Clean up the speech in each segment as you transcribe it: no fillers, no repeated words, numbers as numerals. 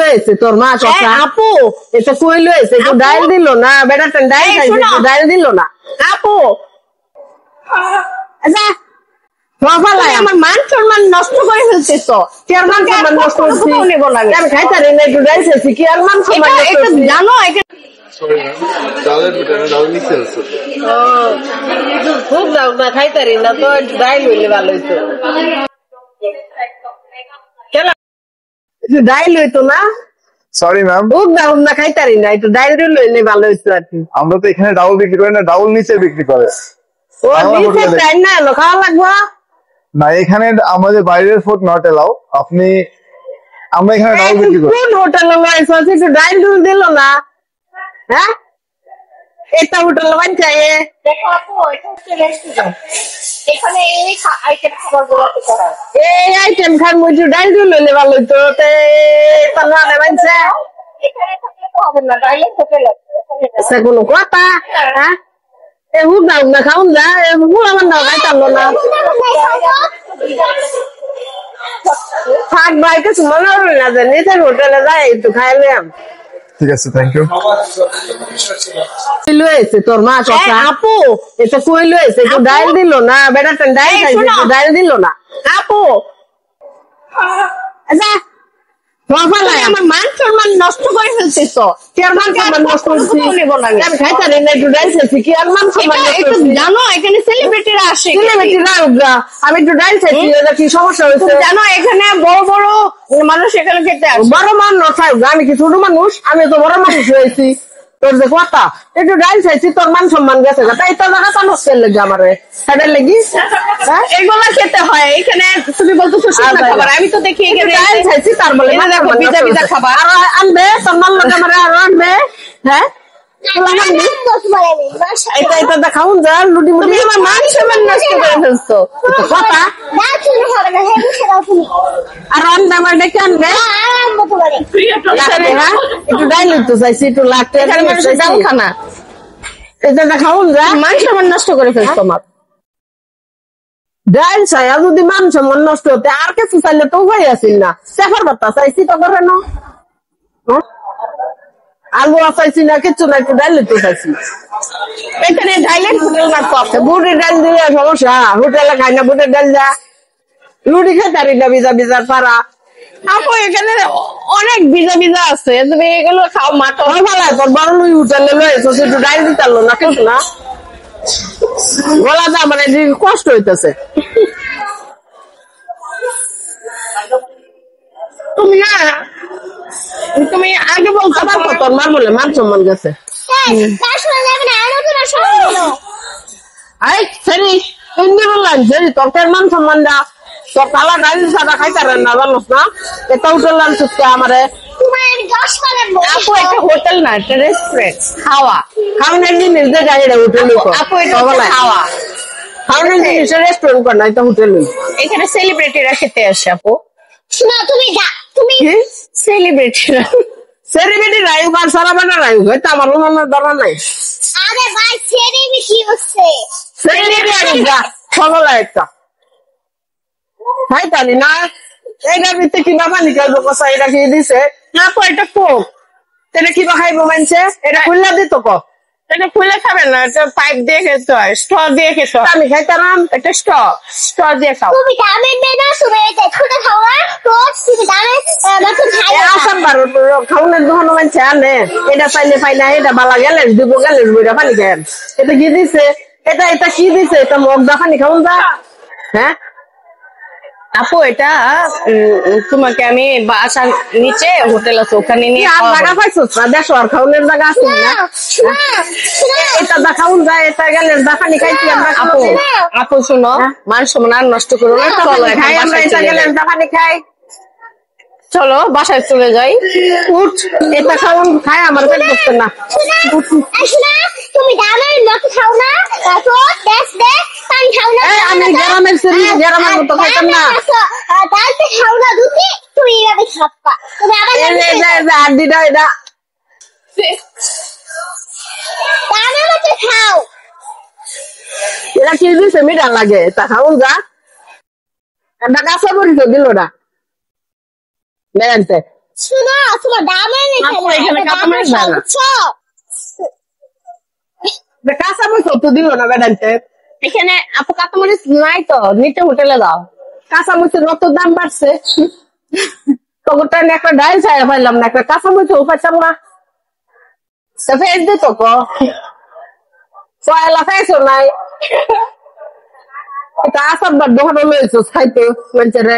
লয়েছে তোর মা কথা আপু এটা কই লয়েছে একটু ডাইল দিল না বেটাটা ডাইল খাইছে একটু ডাইল দিল না আপু আচ্ছা বাবালাই আমার মান সম্মান নষ্ট করে ফেলছিস কি আর মান সম্মান নষ্ট করছি নেব না আমি খাইতারি না একটু ডাইল খাইছি কি আর মান সম্মান নষ্ট করছি জানো এটা সরি ম্যাম ডালের ভিতরে ডাল নিচে আছে খুব দাও না খাইতারি না তো একটু ডাইল হইলে ভালো হইতো একটু ডাইল হইতো না সরি ম্যাম খুব দাও না খাইতারি না একটু ডাইল হইলে ভালো হইতো আর কি আমরা তো এখানে ডাউল বিক্রি করি না ডাউল নিচে বিক্রি করে ও নিচে টাইম না এলো খাওয়া লাগবে না এখানে আমাদের বাইরের ফুড নট এলাও আপনি আমরা এখানে ডাউল বিক্রি করি কোন হোটেলে লাইসেন্স আছে একটু ডাইল ডুল দিল না হ্যাঁ এটা হোটেল বানচাই দেখো আপু এটা হচ্ছে রেস্টুরেন্ট এখানে এই আইটেম খাবারগুলো করা এই আইটেম খান মুই ডাইল ডুল হইলে ভালো হইতো তে তানা নে বানছে এখানে থাকলে তো হবে না ডাইরেক্ট হোটেল সে কোনো কথা হ্যাঁ এ হুক দাও না খাউন যা এ পুরা মান দাও খাইতাম না থাক ভাই কিছু মনে হলো না যে নিজের হোটেলে যাই একটু খাইলাম ঠিক আছে থ্যাংক ইউ লয়েছে তোর মা কথা আপু এটা কই লয়েছে একটু ডাইল দিল না বেটাটা ডাইল খাইছে একটু ডাইল দিল না আপু আচ্ছা বাবালাই আমার মান সম্মান নষ্ট করে ফেলছিস কি আর মান সম্মান নষ্ট করছি নেব না আমি খাইতারি না একটু ডাইল খাইছি কি আর মান সম্মান নষ্ট এটা করছি জানো এখানে সেলিব্রিটিরা আসে ছেলেমেয়েটিরা উগা আমি একটু ডাইল খাইছি এটা কি সমস্যা হয়েছে জানো এখানে বড় বড় মানুষ এখানে খেতে আসে বড় মানুষ আমি কি ছোট মানুষ আমি তো বড় মানুষ হয়েছি তোর যে কথা একটু ডাইল খাইছি তোর মান সম্মান গেছে তাই তো দেখা তো নষ্ট লেগে আমারে সেটার লেগে হ্যাঁ এগুলা খেতে হয় এখানে তুমি বলতেছো শুকনো খাবার আমি তো দেখি এখানে ডাইল খাইছি তার বলে এখানে দেখো পিজা পিজা খাবার আর আনবে তোর মান লাগে আমারে আর আনবে হ্যাঁ এটা এটা দেখাউন যা লুডি মুডি তুমি আমার মান সম্মান নষ্ট করে ফেলছো কথা আর আনবে আমার ডেকে আনবে একটু ডাইল তো চাইছি একটু লাগতে এখানে মানুষের ডাল খানা এটা দেখাউন যা মান সম্মান নষ্ট করে ফেলছো আমার ডাইল চাই যদি মান সম্মান নষ্ট হতে আর কিছু চাইলে তো উপায় আসিল না সেফার বার্তা চাইছি তো করে না আলু চাইছি না কিছু না একটু ডাইল তো চাইছি এখানে ডাইলেট হোটেল না তো বুটের ডাল দিলে সমস্যা হোটেলে খাই না বুটের ডাল যা রুটি খাইতারি না বিজা বিজার পারা আপু এখানে অনেক ভিজা ভিজা আছে তুমি এগুলো খাও মাটো ভালো তোর বড় লুই হোটেলে লয়েছো একটু ডাইল দিতালো না কিছু না গলাটা মানে কষ্ট হইতেছে তুমি না তুমি আগে বলছো আবার কত মান বলে মান সম্মান গেছে আই সেরি হিন্দি বললাম সেরি তোর মান সম্মান দা তোর কালা ডাইল সাদা খাইতারেন না জানোস না এটা উঠলাম সুস্থ আমারে আপু এটা হোটেল না এটা রেস্টুরেন্ট খাওয়া খাওয়ানোর জিনিস যে যাই হোটেল আপু এটা হচ্ছে খাওয়া খাওয়ানোর জিনিস রেস্টুরেন্ট কর না এটা হোটেল এখানে সেলিব্রিটিরা খেতে আসে আপু শোনা তুমি সেলিব্রিটিরা সেলিব্রিটি রায়ু আর সারা বানা রায়ু এটা আমার মনে দরকার নাই আরে ভাই সেলিব্রিটি কি হচ্ছে সেলিব্রিটি রায়ু সবলা একটা হয় তানি না এইটার ভিতরে কিবা পানি খাইবো কষা এটা কি দিছে না আপু এটা কোক এটা কিবা খাইবো মানছে এটা খুললা দিত ক এটা খুলে খাবে না এটা পাইপ দিয়ে খেতে হয় স্ট্র দিয়ে খেতে হয় আমি খাইতাম এটা স্ট্র দিয়ে খাও তুমি দামে মেনা শুনে দেখুটা খাওয়া তো তুমি দামে নতুন খাই আসাম বার খাওনের দোকান মানছে আনে এটা পাইলে পাই না এটা বালা গেলে দিব গেলে বইটা পানি খান এটা কি দিছে এটা এটা কি দিছে এটা মগ দা পানি খাওন যা হ্যাঁ আপু এটা তোমাকে আমি বাসার নিচে হোটেল আছে ওখানে নিয়ে আর জায়গা পাইছো না দেশো আর খাওনের জায়গা আছে না এটা দেখাউন যায় এটা গেলে দা পানি খাইছি আমরা আপু আপু শুনো মান সম্মান আর নষ্ট করো না চলো খাই আমরা এটা গেলে দা পানি খাই চলো বাসায় চলে যাই উঠ এটা খাওন খাই আমার পেট করতে না শোনা তুমি দামে নতুন খাও না তো দেখ পানি খাও না আমি গ্রামের সেরি গ্রামের মতো খাইতাম না দালতে খাও না দুটি তুমি এভাবে খাবা তুমি আবার আর দিদা এটা দামে মতো খাও এরা কি দিছে মিঠা লাগে তা খাউন যা একটা কাঁচা মরিচ দিল না বেড়ানতে শুনো তোমার দামের আপু, এখানে কাঁচামরিচ দেয় না। কাঁচামরিচ তো দিল না বেড়াইতে। এখানে আপু কাঁচামরিচ নাই তো, নিচে হোটেলে দাও। কাঁচামরিচের কত দাম বাড়ছে। তখন তাই একটা ডাইল ছায়া পাইলাম না, একটা কাঁচামরিচ পাইতাম না। ফেস দিত কয়লা খাইছো নাই, এটা আসার দোকানে লইছো খাইতে মানুষের।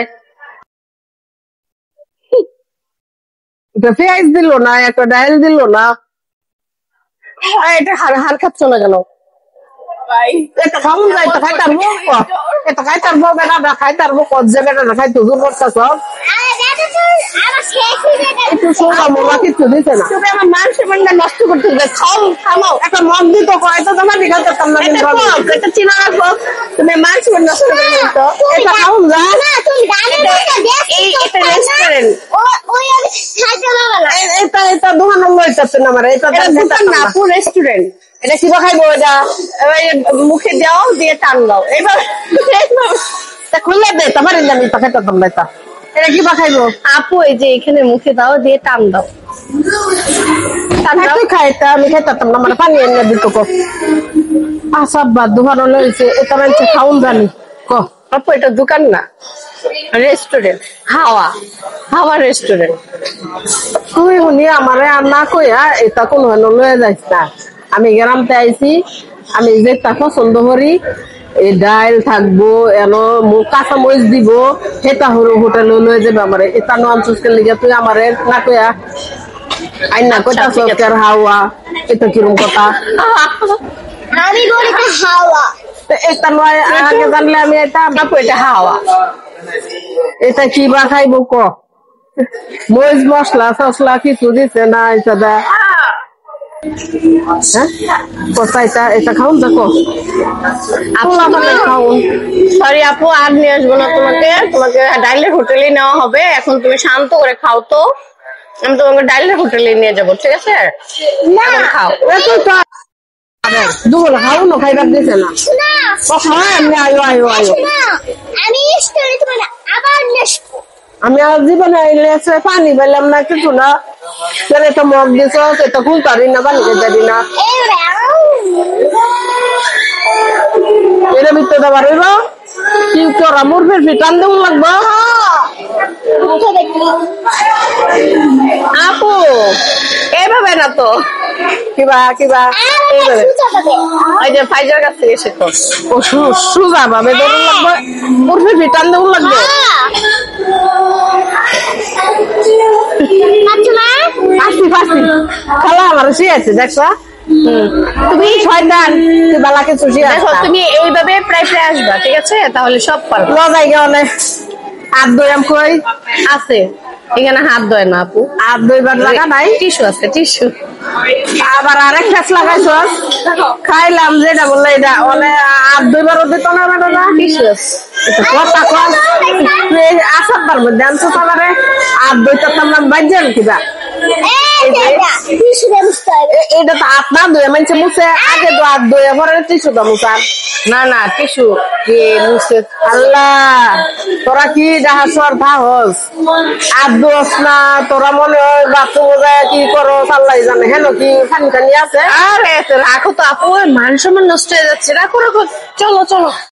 এটা পেঁয়াজ দিল না, একটা ডাইল দিল না। এটা হার খাচ্ছ না কেন? এটা খাওন যায়, এটা খাইতার মুখ, এটা খাইতার মুখ, বেটা খাইতার মুখ, যে বেটা খাইতে দূর করতেছ। একটু সোজা মোলা কিছু দিছে না। তুমি আমার মান সম্মানটা নষ্ট করতে খাও, খাও। একটা মগ দিত কয়তো তোমার দিঘা করতাম না, কিন্তু আমি। এটা চিনা রাখবো, তুমি মান সম্মান নষ্ট করে দিতো। এটা খাওন যায়। এটা রেস্টুরেন্ট, এটা দোকান লইতেছে না আমার, এটা এটা দোকান না আপু, রেস্টুরেন্ট। এটা কিবা খাইবো এটা? মুখে দাও, দিয়ে টান দাও। এবার খুললে দে, তোমার জানি তো খাইতাম না। এটা কিবা খাইবো? আপু এই যে এখানে মুখে দাও, দিয়ে টান দাও। তুই খাইতা, আমি খাইতাম না, আমার পানি এনে দিত ক। আসাব দোকান লইছে, এটা মানুষ খাউন জানি ক। আপু এটা দোকান না, রেস্টুরেন্ট। হাওয়া হাওয়া রেস্টুরেন্ট। তুই উনি আমারে আর না কইয়া এটা কোন লয়ে যাইস না। আমি গ্রামতে আইছি, আমি যেটা পছন্দ করি, এই ডাইল থাকবো, এনো কাঁচা মরিচ দিব, সেটা হলো হোটেলে লয়ে যাবে আমারে। এটা নো আনসুসকে লিগে তুই আমারে না কইয়া আইন না কইতা সরকার হাওয়া, এটা কিরম কথা? আমি বলি তো হাওয়া। এটা নয় আগে জানলে আমি এটা। আপু এটা হাওয়া। এটা কি বা খাইবো ক? মরিচ মশলা টসলা কিছু দিছে না, এটা দা কোথায় এটা খাউন দেখো। খাউন সরি আপু, আর নিয়ে আসবো না তোমাকে। তোমাকে ডাইলের হোটেলে নেওয়া হবে। এখন তুমি শান্ত করে খাও তো, আমি তোমাকে ডাইলের হোটেলে নিয়ে যাবো, ঠিক আছে? এখন খাও। দুপুর খাউন খাইবার দিছে না। এমনি আয়ো আয়ো আয়ো। আমি স্টোরি তোমার আবার নেশবো। আমি আর জীবনে আইলে পানি পেলাম না, কিছু না। তো মগ দিছ, এটা খুল পারি না, পানি খেতে না। এর ভিতরে দেবার হইব কি করা? মুরগির ফিটান দেবো লাগবো। আপু এভাবে না তো, কিবা কিবা এইভাবে। ওই যে ফাইজার কাছ থেকে শেখো। ও সুজা ভাবে ধরুন লাগবে, মুরগির ফিটান দেবো লাগবে। ফাঁসি ফাঁসি খালা আমার শিয়েছে দেখছো। তুমি শয়তান, তুই বালা কিছু দেখো, তুমি এইভাবে প্রায় প্রায় আসবা, ঠিক আছে? তাহলে সব পারবে। জায়গা অনেক হাত ধোয়াম কই আছে এখানে, হাত ধোয় না আপু। হাত ধোইবার জায়গা নাই, টিস্যু আছে, টিস্যু। আবার আরেক ফেস লাগাইছ, খাইলাম যেটা বললে এটা অনেক হাত ধোইবার দিত না বেটা। টিস্যু আছে। কথা কম আসার পারবো জানছো তোমারে হাত ধুইতাম না বাজেন কিবা। এটা তো হাত না ধুয়ে মানুষ মুছে, আগে তো হাত ধুয়ে পরে টিস্যু তো মুছার। না না, টিস্যু দিয়ে মুছে। আল্লাহ তোরা কি ডাহাসর থাহস, হাত ধোস না তোরা, মনে হয় বাথরুম বোঝায় কি করো আল্লাহ জানে। হেন কি ফানি টানি আছে? আরে রাখো তো আপু, মান সম্মান নষ্ট হয়ে যাচ্ছে। রাখো রাখো, চলো চলো।